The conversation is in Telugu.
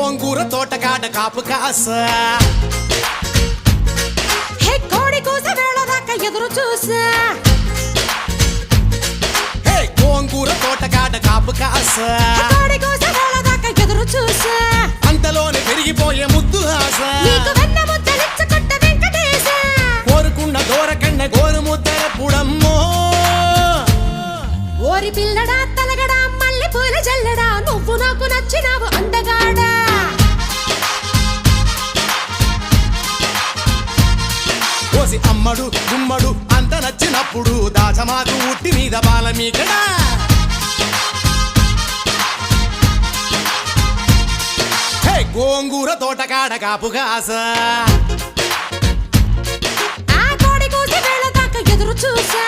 గోంగూర తోటకాడ కాపు కాస హే కోడి కూస వేళ దాకా ఎదురు చూసా హే గోంగూర తోటకాడ కాపు కాస కోడి కూస వేళ దాకా ఎదురు చూసా అంతలోనే పెరిగిపోయే ముద్దు ఆశ నీకు వెన్న ముద్దలిచ్చుకుంట వెంకటేశ కోరుకున్న దూరకన్న గోరు ముద్దల పుడమ్మో ఓరి పిల్లడా తలగడా మల్లె పూల జల్లడా నువ్వు నాకు నచ్చినావు అందగాడా కోసి అమ్మడు గుమ్మడు అంత నచ్చినప్పుడు దాచమాకు ఉట్టి మీద బాల మీకడా హే గోంగూర తోటకాడ కాపు కాస ఆ కోడి కూస వేళ దాకా ఎదురు చూసా